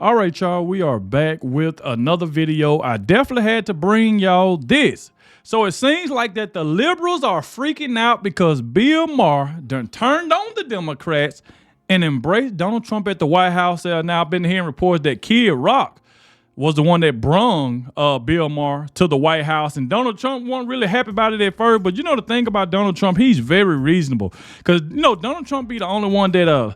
All right, y'all, we are back with another video. I definitely had to bring y'all this. So it seems like that the liberals are freaking out because Bill Maher done turned on the Democrats and embraced Donald Trump at the White House. Now I've been hearing reports that Kid Rock was the one that brung Bill Maher to the White House, and Donald Trump wasn't really happy about it at first. But you know the thing about Donald Trump, he's very reasonable, because Donald Trump be the only one that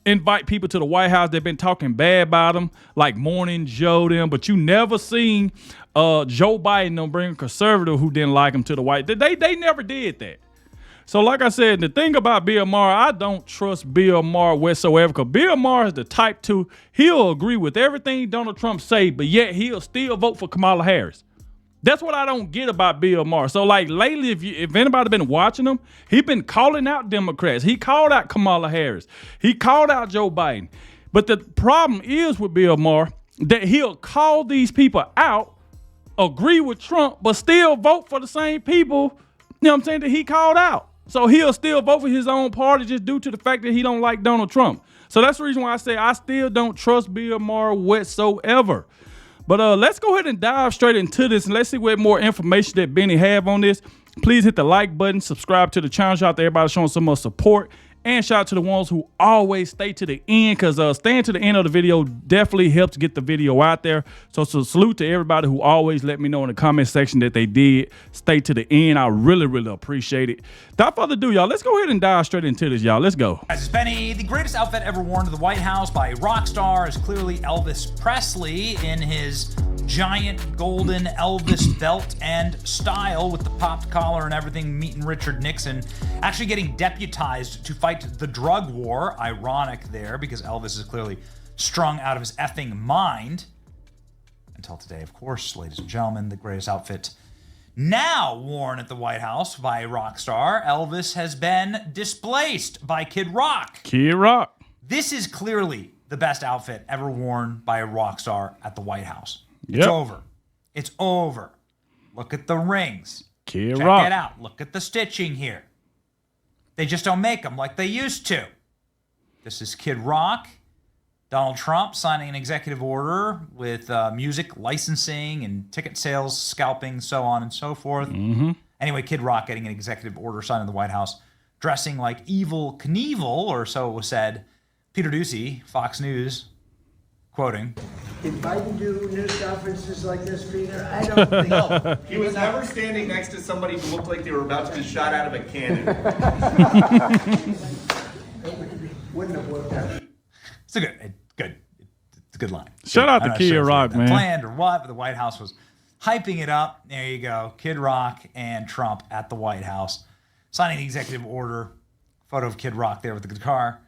invite people to the White House that been talking bad about him, like Morning Joe them, but you never seen Joe Biden bring a conservative who didn't like him to the White. They never did that. So like I said, the thing about Bill Maher, I don't trust Bill Maher whatsoever, because Bill Maher is the type to, he'll agree with everything Donald Trump say, but yet he'll still vote for Kamala Harris. That's what I don't get about Bill Maher. So like lately, if anybody been watching him, he been calling out Democrats. He called out Kamala Harris. He called out Joe Biden. But the problem is with Bill Maher that he'll call these people out, agree with Trump, but still vote for the same people, that he called out. So he'll still vote for his own party just due to the fact that he don't like Donald Trump. So that's the reason why I say I still don't trust Bill Maher whatsoever. But let's go ahead and dive straight into this, and let's see what more information that Benny have on this. Please hit the like button, subscribe to the channel. Shout out to everybody showing so much support, and shout out to the ones who always stay to the end, because staying to the end of the video definitely helps get the video out there. So salute to everybody who always let me know in the comment section that they did stay to the end. I really, really appreciate it. Without further ado, y'all, let's go ahead and dive straight into this, y'all. Let's go. This is Benny. The greatest outfit ever worn to the White House by a rock star is clearly Elvis Presley in his giant golden Elvis belt and style with the popped collar and everything, meeting Richard Nixon, actually getting deputized to fight the drug war. Ironic there, because Elvis is clearly strung out of his effing mind. Until today, of course, ladies and gentlemen, the greatest outfit now worn at the White House by a rock star. Elvis has been displaced by Kid Rock. Kid Rock. This is clearly the best outfit ever worn by a rock star at the White House. Yep. It's over. It's over. Look at the rings. Kid Check Rock. it out. Look at the stitching here. They just don't make them like they used to. This is Kid Rock. Donald Trump signing an executive order with music licensing and ticket sales, scalping, so on and so forth. Anyway, Kid Rock getting an executive order signed in the White House, dressing like Evel Knievel, or so it was said. Peter Doocy, Fox News, quoting, Did Biden do news conferences like this, Peter? I don't think so. He was never standing next to somebody who looked like they were about to be shot out of a cannon. Wouldn't have worked out. it's a good line. Shout out to I'm not Kid sure if Rock, that man. Planned or what, but the White House was hyping it up. There you go. Kid Rock and Trump at the White House signing the executive order. Photo of Kid Rock there with the guitar.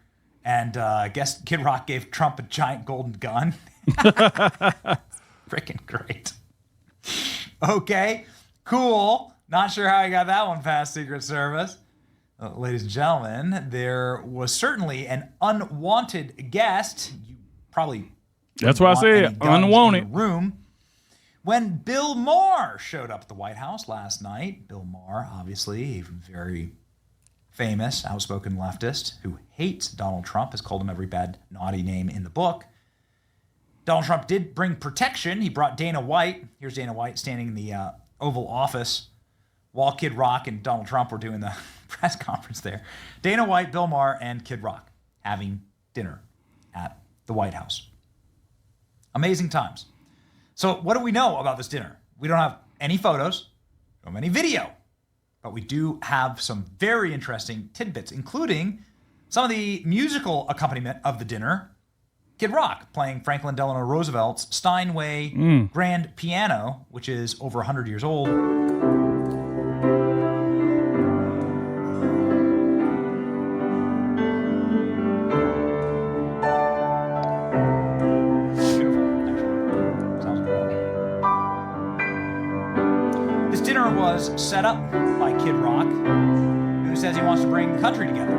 And I guess Kid Rock gave Trump a giant golden gun. Freaking great. Okay, cool. Not sure how he got that one past Secret Service. Ladies and gentlemen, there was certainly an unwanted guest. You probably That's why I said unwanted. in the room. When Bill Maher showed up at the White House last night, Bill Maher, obviously a very famous, outspoken leftist who hates Donald Trump, has called him every bad, naughty name in the book. Donald Trump did bring protection. He brought Dana White. Here's Dana White standing in the Oval Office while Kid Rock and Donald Trump were doing the press conference there. Dana White, Bill Maher, and Kid Rock having dinner at the White House. Amazing times. So what do we know about this dinner? We don't have any photos, don't have any video, but we do have some very interesting tidbits, including some of the musical accompaniment of the dinner. Kid Rock playing Franklin Delano Roosevelt's Steinway grand piano, which is over 100 years old. Was set up by Kid Rock, who says he wants to bring the country together.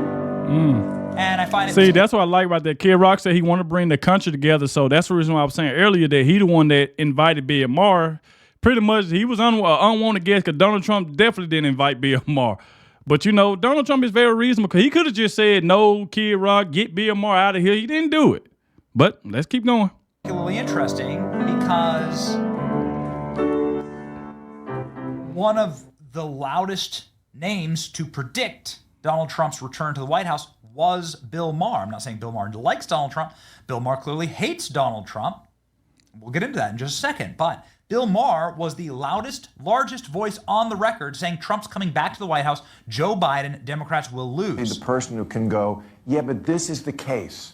And I find it... See, that's what I like about that. Kid Rock said he wanted to bring the country together, so that's the reason why I was saying earlier that he the one that invited Bill Maher. Pretty much, he was unwanted guest, because Donald Trump definitely didn't invite Bill Maher. But, Donald Trump is very reasonable, because he could have just said, no, Kid Rock, get Bill Maher out of here. He didn't do it. But let's keep going. Particularly interesting because one of the loudest names to predict Donald Trump's return to the White House was Bill Maher. I'm not saying Bill Maher likes Donald Trump. Bill Maher clearly hates Donald Trump. We'll get into that in just a second. But Bill Maher was the largest voice on the record saying Trump's coming back to the White House. Joe Biden, Democrats will lose. He's the person who can go, yeah, but this is the case.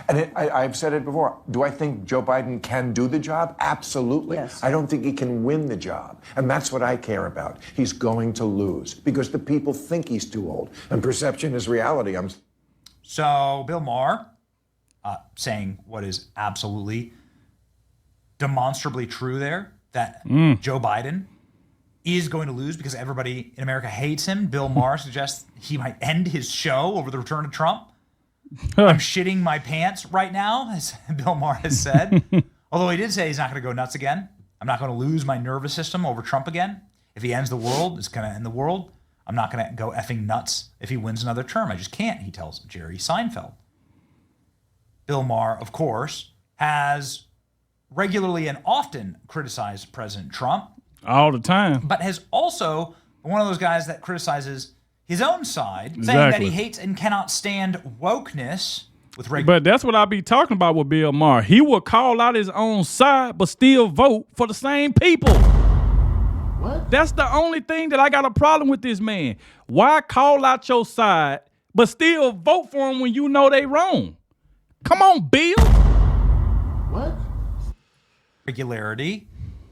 And I've said it before. Do I think Joe Biden can do the job? Absolutely. Yes. I don't think he can win the job. And that's what I care about. He's going to lose because the people think he's too old. And perception is reality. So Bill Maher saying what is absolutely demonstrably true there, that Joe Biden is going to lose because everybody in America hates him. Bill Maher suggests he might end his show over the return of Trump. I'm shitting my pants right now, as Bill Maher has said. Although he did say he's not going to go nuts again. I'm not going to lose my nervous system over Trump again. If he ends the world, it's going to end the world. I'm not going to go effing nuts if he wins another term. I just can't, he tells Jerry Seinfeld. Bill Maher, of course, has regularly and often criticized President Trump. All the time. But has also been one of those guys that criticizes his own side, saying that he hates and cannot stand wokeness with But that's what I be talking about with Bill Maher. He will call out his own side, but still vote for the same people. What? That's the only thing that I got a problem with this man. Why call out your side, but still vote for him when you know they wrong? Come on, Bill. What? Regularity.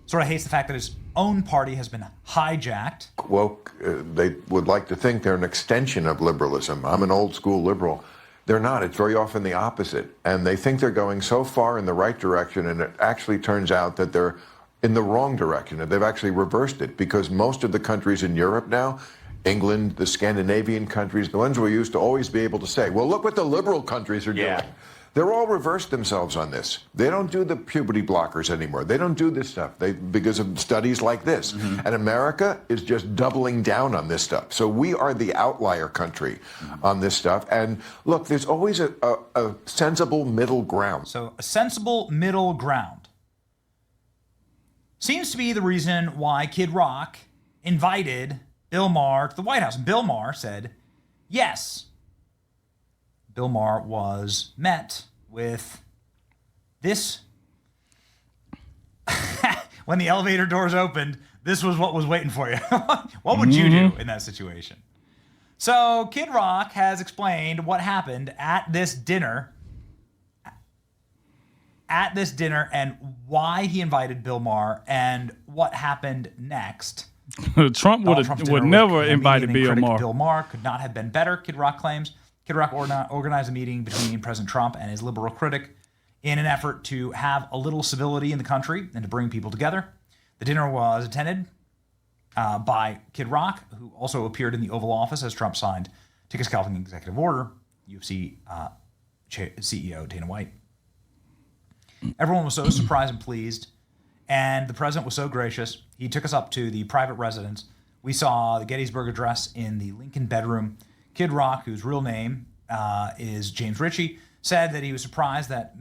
Sort of hates the fact that his own party has been hijacked. Woke, they would like to think they're an extension of liberalism. I'm an old school liberal. They're not. It's very often the opposite. And they think they're going so far in the right direction, and it actually turns out that they're in the wrong direction. And they've actually reversed it because most of the countries in Europe now, England, the Scandinavian countries, the ones we used to always be able to say, well, look what the liberal countries are doing. They're all reversed themselves on this. They don't do the puberty blockers anymore. They don't do this stuff because of studies like this. And America is just doubling down on this stuff. So we are the outlier country on this stuff. And look, there's always a sensible middle ground. So a sensible middle ground seems to be the reason why Kid Rock invited Bill Maher to the White House. And Bill Maher said yes. Bill Maher was met with this. When the elevator doors opened, this was what was waiting for you. What would you do in that situation? So Kid Rock has explained what happened at this dinner. And why he invited Bill Maher and what happened next. Trump would never invited Bill Maher. Bill Maher could not have been better, Kid Rock claims. Kid Rock organized a meeting between President Trump and his liberal critic in an effort to have a little civility in the country and to bring people together. The dinner was attended by Kid Rock, who also appeared in the Oval Office as Trump signed ticket-scalping executive order, UFC CEO Dana White. Everyone was so surprised and pleased, and the president was so gracious. He took us up to the private residence. We saw the Gettysburg Address in the Lincoln bedroom. Kid Rock, whose real name is James Ritchie, said that he was surprised that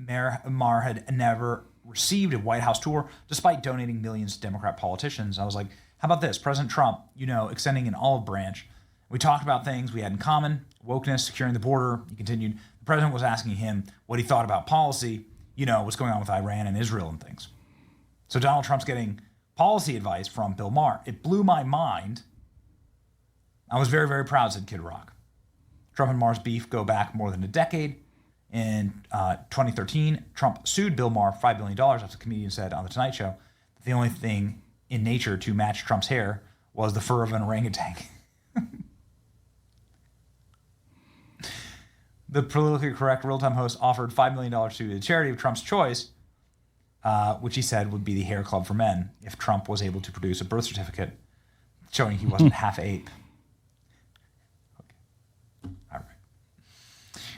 Maher had never received a White House tour, despite donating millions to Democrat politicians. I was like, how about this? President Trump, extending an olive branch. We talked about things we had in common, wokeness, securing the border. He continued. The president was asking him what he thought about policy, what's going on with Iran and Israel and things. So Donald Trump's getting policy advice from Bill Maher. It blew my mind. I was very, very proud, said Kid Rock. Trump and Maher's beef go back more than a decade. In 2013, Trump sued Bill Maher for $5 billion after the comedian said on The Tonight Show that the only thing in nature to match Trump's hair was the fur of an orangutan. The politically correct real-time host offered $5 million to the charity of Trump's choice, which he said would be the Hair Club for Men, if Trump was able to produce a birth certificate showing he wasn't half ape.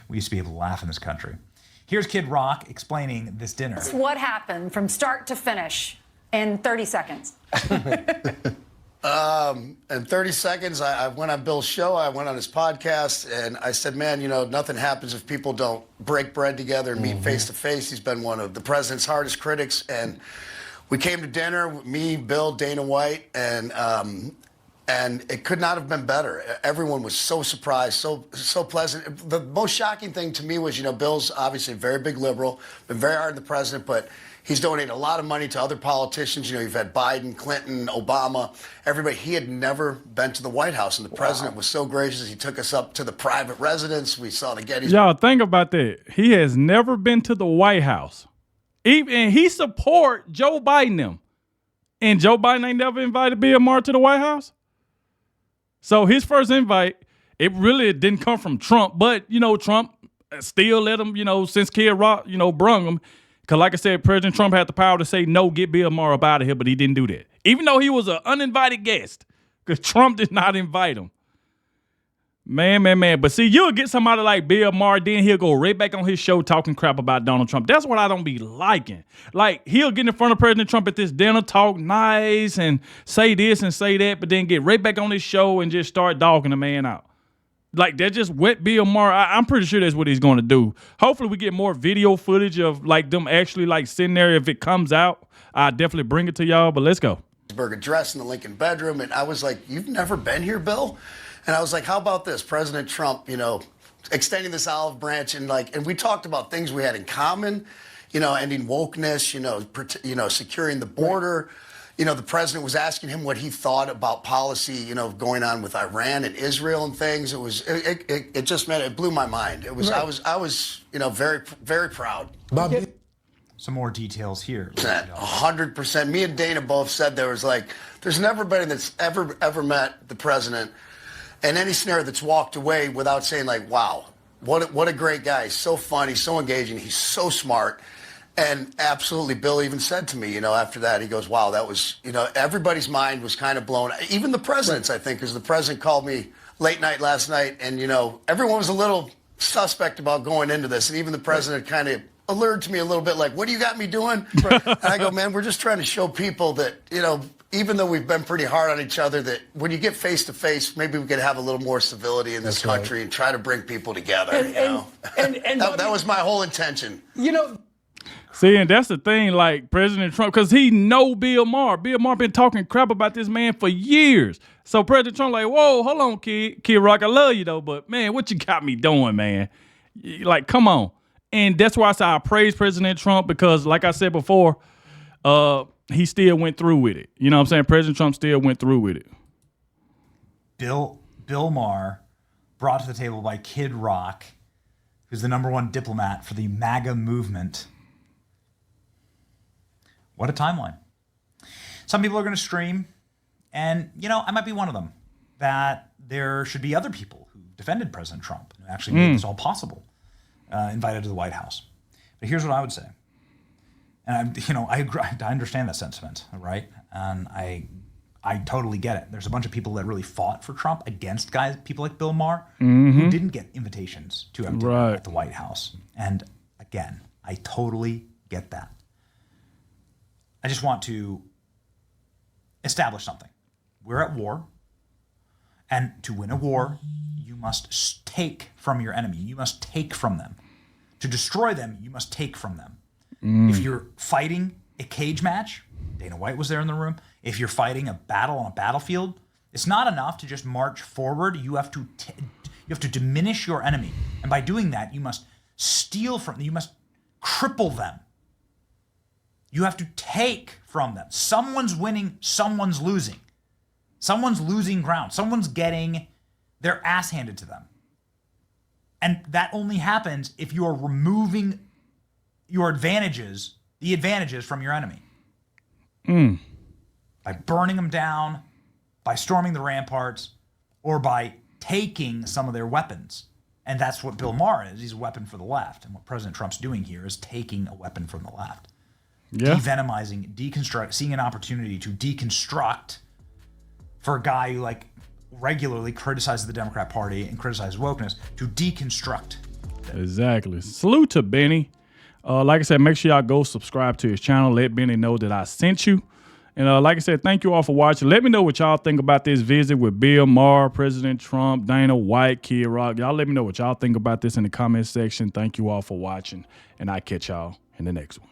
We used to be able to laugh in this country. Here's Kid Rock explaining this dinner. What happened from start to finish in 30 seconds? In 30 seconds, I went on Bill's show. I went on his podcast, and I said, man, you know, nothing happens if people don't break bread together and meet face to face. He's been one of the president's hardest critics, and we came to dinner, me, Bill, Dana White, and it could not have been better. Everyone was so surprised, so pleasant. The most shocking thing to me was, you know, Bill's obviously a very big liberal, been very hard on the president, but he's donated a lot of money to other politicians. You know, you've had Biden, Clinton, Obama, everybody. He had never been to the White House, and the president was so gracious. He took us up to the private residence. We saw the Gettysburg. Y'all think about that. He has never been to the White House. And he support Joe Biden them. And Joe Biden ain't never invited Bill Maher to the White House. So his first invite, it really didn't come from Trump. But, you know, Trump still let him, you know, since Kid Rock, you know, brung him. Because like I said, President Trump had the power to say, no, get Bill Maher up out of here. But he didn't do that. Even though he was an uninvited guest. Because Trump did not invite him. Man. But see, you'll get somebody like Bill Maher, then he'll go right back on his show talking crap about Donald Trump. That's what I don't be liking. Like, he'll get in front of President Trump at this dinner, talk nice, and say this and say that, but then get right back on his show and just start dogging the man out. Like, that just wet Bill Maher. I'm pretty sure that's what he's going to do. Hopefully we get more video footage of, like, them actually, like, sitting there. If it comes out, I'll definitely bring it to y'all, but let's go. Address in the Lincoln bedroom, and I was like, you've never been here, Bill? And I was like, how about this? President Trump, you know, extending this olive branch, and we talked about things we had in common, you know, ending wokeness, you know, securing the border. You know, the president was asking him what he thought about policy, you know, going on with Iran and Israel and things. It just meant, it blew my mind. It was, I was, you know, very, very proud. Some more details here. 100%. Me and Dana both said there's never been that's ever met the president in any scenario that's walked away without saying, like, wow, what a great guy. He's so funny, so engaging. He's so smart. And absolutely, Bill even said to me, you know, after that, he goes, wow, that was, you know, everybody's mind was kind of blown. Even the president's, I think, because the president called me late night last night, and, you know, everyone was a little suspect about going into this. And even the president kind of alerted to me a little bit, like, what do you got me doing? And I go, man, we're just trying to show people that, you know, even though we've been pretty hard on each other, that when you get face to face, maybe we could have a little more civility in this country and try to bring people together. That was my whole intention. You know. See, and that's the thing, like President Trump, because he know Bill Maher. Bill Maher been talking crap about this man for years. So President Trump like, whoa, hold on, Kid Rock, I love you though, but man, what you got me doing, man? Like, come on. And that's why I say I praise President Trump, because like I said before, he still went through with it. You know what I'm saying? President Trump still went through with it. Bill Maher, brought to the table by Kid Rock, who's the #1 diplomat for the MAGA movement. What a timeline. Some people are going to stream, and, you know, I might be one of them, that there should be other people who defended President Trump and who actually made this all possible, invited to the White House. But here's what I would say. And I agree, I understand that sentiment, right? And I totally get it. There's a bunch of people that really fought for Trump against people like Bill Maher who didn't get invitations to him at the White House. And again, I totally get that. I just want to establish something. We're at war, and to win a war, you must take from your enemy. You must take from them. To destroy them, you must take from them. If you're fighting a cage match, Dana White was there in the room. If you're fighting a battle on a battlefield, it's not enough to just march forward. You have to diminish your enemy, and by doing that, you must steal from them. You must cripple them. You have to take from them. Someone's winning, someone's losing. Someone's losing ground. Someone's getting their ass handed to them. And that only happens if you are removing your advantages, the advantages from your enemy. By burning them down, by storming the ramparts, or by taking some of their weapons. And that's what Bill Maher is. He's a weapon for the left. And what President Trump's doing here is taking a weapon from the left. Yeah. Devenomizing, deconstruct, seeing an opportunity to deconstruct for a guy who like regularly criticizes the Democrat Party and criticizes wokeness, to deconstruct. Exactly. Salute to Benny. Like I said, make sure y'all go subscribe to his channel. Let Benny know that I sent you. And like I said, thank you all for watching. Let me know what y'all think about this visit with Bill Maher, President Trump, Dana White, Kid Rock. Y'all let me know what y'all think about this in the comment section. Thank you all for watching, and I'll catch y'all in the next one.